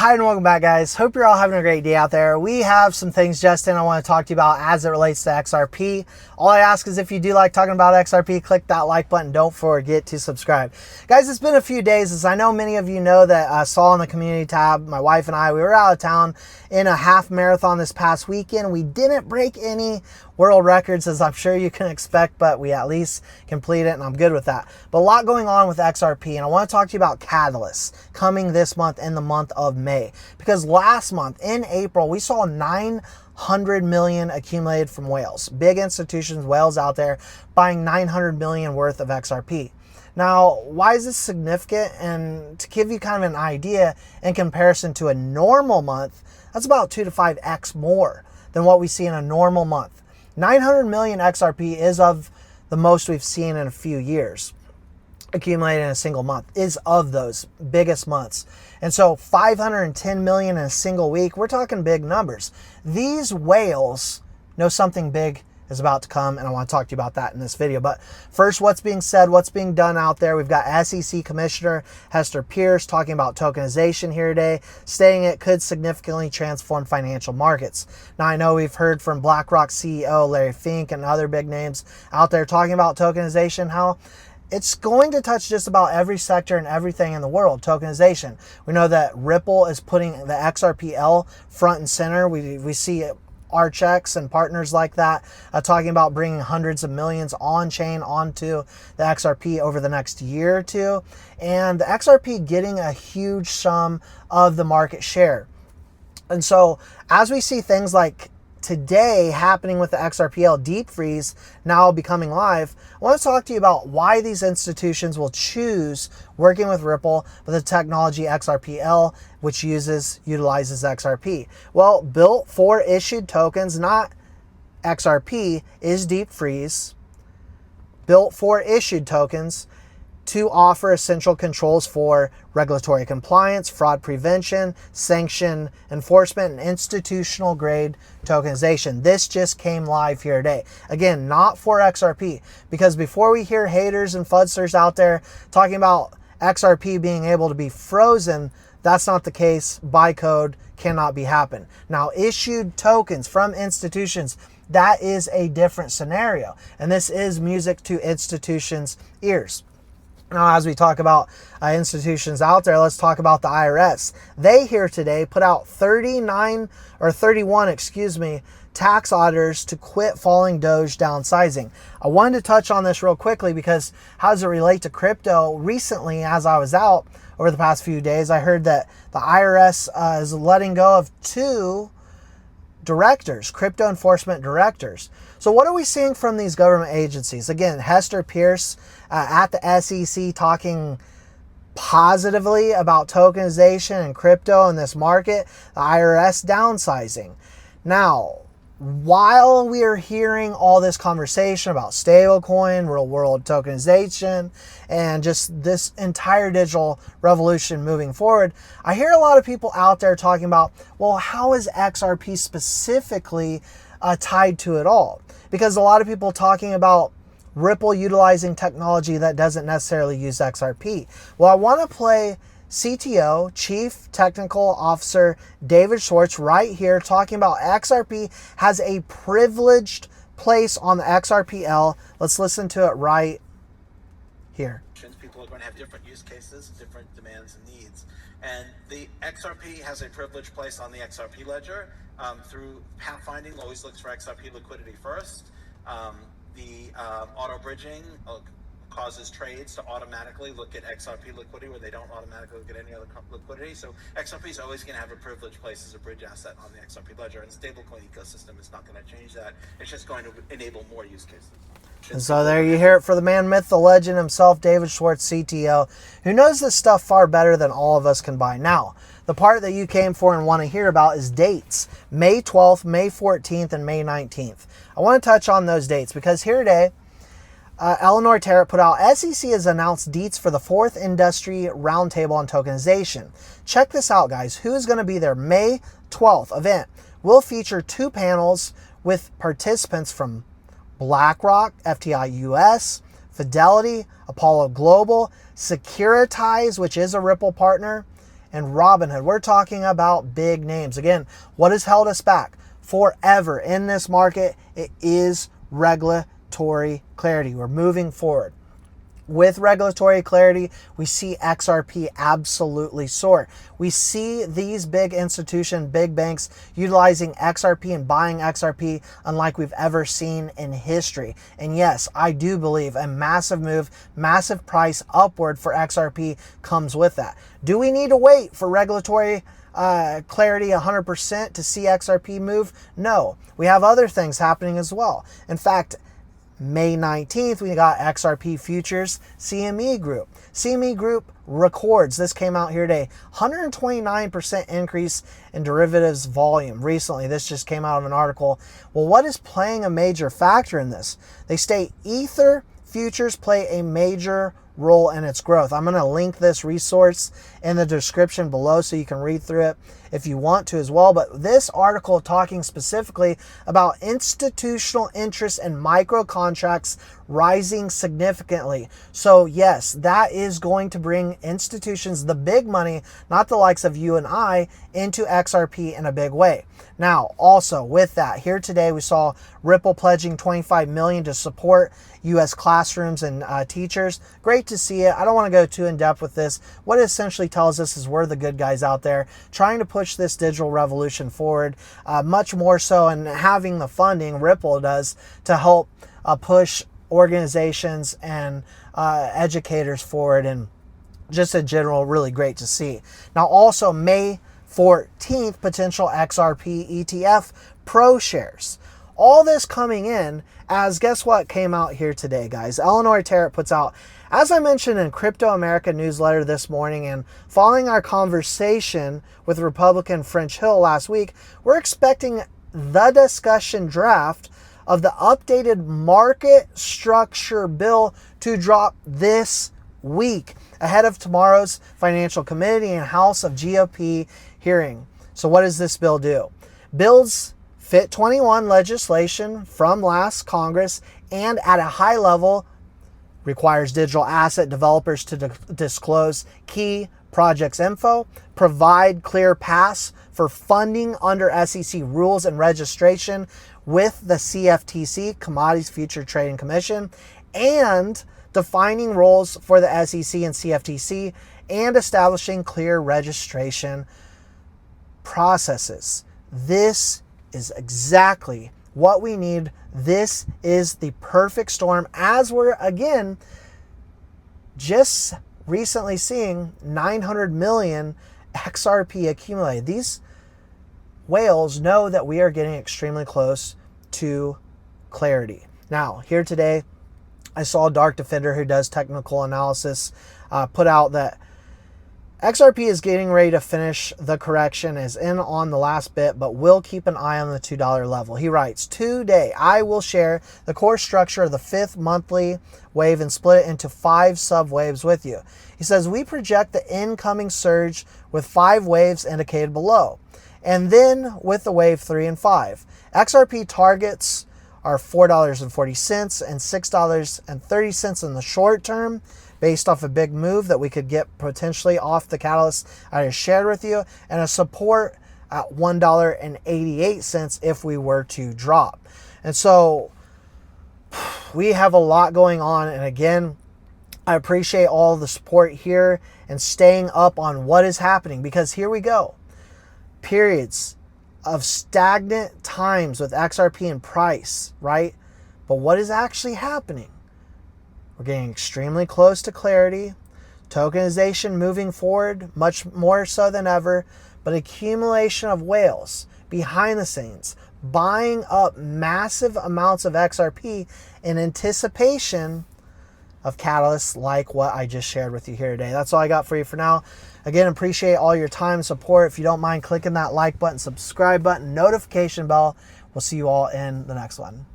Hi and welcome back, guys. Hope you're all having a great day out there. We have some things just in I want to talk to you about as it relates to XRP. All I ask is if you do like talking about XRP, click that like button. Don't forget to subscribe. Guys, it's been a few days, as I know many of you know that I saw in the community tab, my wife and I, we were out of town in a half marathon this past weekend. We didn't break any world records, as I'm sure you can expect, but we at least complete it, and I'm good with that. But a lot going on with XRP, and I want to talk to you about catalysts coming this month in the month of May. Because last month in April, we saw 900 million accumulated from whales. Big institutions, whales out there buying 900 million worth of XRP. Now, why is this significant? And to give you kind of an idea, in comparison to a normal month, that's about 2 to 5x more than what we see in a normal month. 900 million XRP is of the most we've seen in a few years. Accumulated in a single month is of those biggest months. And so 510 million in a single week, we're talking big numbers. These whales know something big is about to come, and I want to talk to you about that in this video. But first, what's being said, what's being done out there. We've got SEC Commissioner Hester Peirce talking about tokenization here today, stating it could significantly transform financial markets. Now, I know we've heard from BlackRock CEO Larry Fink and other big names out there talking about tokenization, how it's going to touch just about every sector and everything in the world, tokenization. We know that Ripple is putting the XRPL front and center. We see Archex and partners like that talking about bringing hundreds of millions on-chain onto the XRP over the next year or two. And the XRP getting a huge sum of the market share. And so as we see things like today happening with the XRPL deep freeze now becoming live, I want to talk to you about why these institutions will choose working with Ripple with the technology XRPL, which utilizes XRP. Well, built for issued tokens, not XRP, is deep freeze. Built for issued tokens to offer essential controls for regulatory compliance, fraud prevention, sanction enforcement, and institutional grade tokenization. This just came live here today. Again, not for XRP, because before we hear haters and fudsters out there talking about XRP being able to be frozen, that's not the case. Buy code cannot be happen. Now, issued tokens from institutions, that is a different scenario. And this is music to institutions' ears. Now, as we talk about institutions out there, let's talk about the IRS. They here today put out 31 tax auditors to quit falling Doge downsizing. I wanted to touch on this real quickly because how does it relate to crypto? Recently, as I was out over the past few days, I heard that the IRS is letting go of 2 directors, crypto enforcement directors. So what are we seeing from these government agencies? Again, Hester Peirce at the SEC talking positively about tokenization and crypto in this market, the IRS downsizing. Now, while we are hearing all this conversation about stablecoin, real world tokenization, and just this entire digital revolution moving forward, I hear a lot of people out there talking about, well, how is XRP specifically tied to it all? Because a lot of people talking about Ripple utilizing technology that doesn't necessarily use XRP. Well, I want to play CTO, Chief Technical Officer David Schwartz right here talking about XRP has a privileged place on the XRPL. Let's listen to it right here. People are going to have different use cases, different demands and needs. And the XRP has a privileged place on the XRP ledger. Through pathfinding, always looks for XRP liquidity first. The auto bridging causes trades to automatically look at XRP liquidity where they don't automatically look at any other liquidity. So XRP is always going to have a privileged place as a bridge asset on the XRP ledger, and the stablecoin ecosystem is not going to change that. It's just going to enable more use cases. And so there you hear it for the man, myth, the legend himself, David Schwartz, CTO, who knows this stuff far better than all of us can buy. Now, the part that you came for and want to hear about is dates. May 12th, May 14th, and May 19th. I want to touch on those dates because here today, Eleanor Terrett put out, SEC has announced dates for the 4th Industry Roundtable on Tokenization. Check this out, guys. Who is going to be there? May 12th event will feature 2 panels with participants from BlackRock, FTI US, Fidelity, Apollo Global, Securitize, which is a Ripple partner, and Robinhood. We're talking about big names. Again, what has held us back forever in this market? It is regulatory clarity. We're moving forward. With regulatory clarity, we see XRP absolutely soar. We see these big institutions, big banks utilizing XRP and buying XRP unlike we've ever seen in history. And yes, I do believe a massive move, massive price upward for XRP comes with that. Do we need to wait for regulatory clarity 100% to see XRP move? No. We have other things happening as well. In fact, May 19th, we got XRP Futures CME Group. CME Group records, this came out here today, 129% increase in derivatives volume recently. This just came out of an article. Well, what is playing a major factor in this? They state Ether futures play a major role in its growth. I'm going to link this resource in the description below so you can read through it if you want to as well. But this article talking specifically about institutional interest in micro contracts rising significantly. So yes, that is going to bring institutions, the big money, not the likes of you and I, into XRP in a big way. Now, also with that, here today we saw Ripple pledging $25 million to support U.S. classrooms and teachers. Great to see it. I don't want to go too in depth with this. What it essentially tells us is we're the good guys out there trying to push this digital revolution forward, much more so, and having the funding Ripple does to help push organizations and educators forward, and just in general, really great to see. Now also May 14th, potential XRP ETF Pro shares. All this coming in as, guess what came out here today, guys? Eleanor Tarrant puts out, as I mentioned in Crypto America newsletter this morning and following our conversation with Republican French Hill last week, we're expecting the discussion draft of the updated market structure bill to drop this week ahead of tomorrow's Financial Committee and House of GOP hearing. So what does this bill do? Builds Fit 21 legislation from last Congress and at a high level requires digital asset developers to disclose key projects info, provide clear paths for funding under SEC rules and registration with the CFTC, Commodities Future Trading Commission, and defining roles for the SEC and CFTC and establishing clear registration processes. This is exactly what we need. This is the perfect storm, as we're again just recently seeing 900 million XRP accumulated. These whales know that we are getting extremely close to clarity. Now, here today, I saw Dark Defender, who does technical analysis, put out that XRP is getting ready to finish the correction, is in on the last bit, but will keep an eye on the $2 level. He writes, today I will share the core structure of the 5th monthly wave and split it into 5 sub-waves with you. He says, we project the incoming surge with 5 waves indicated below, and then with the wave 3 and 5. XRP targets are $4.40 and $6.30 in the short term, based off a big move that we could get potentially off the catalyst I just shared with you, and a support at $1.88 if we were to drop. And so we have a lot going on, and again, I appreciate all the support here and staying up on what is happening, because here we go. Periods of stagnant times with XRP and price, right? But what is actually happening? We're getting extremely close to clarity. Tokenization moving forward, much more so than ever, but accumulation of whales behind the scenes, buying up massive amounts of XRP in anticipation of catalysts like what I just shared with you here today. That's all I got for you for now. Again, appreciate all your time and support. If you don't mind clicking that like button, subscribe button, notification bell, we'll see you all in the next one.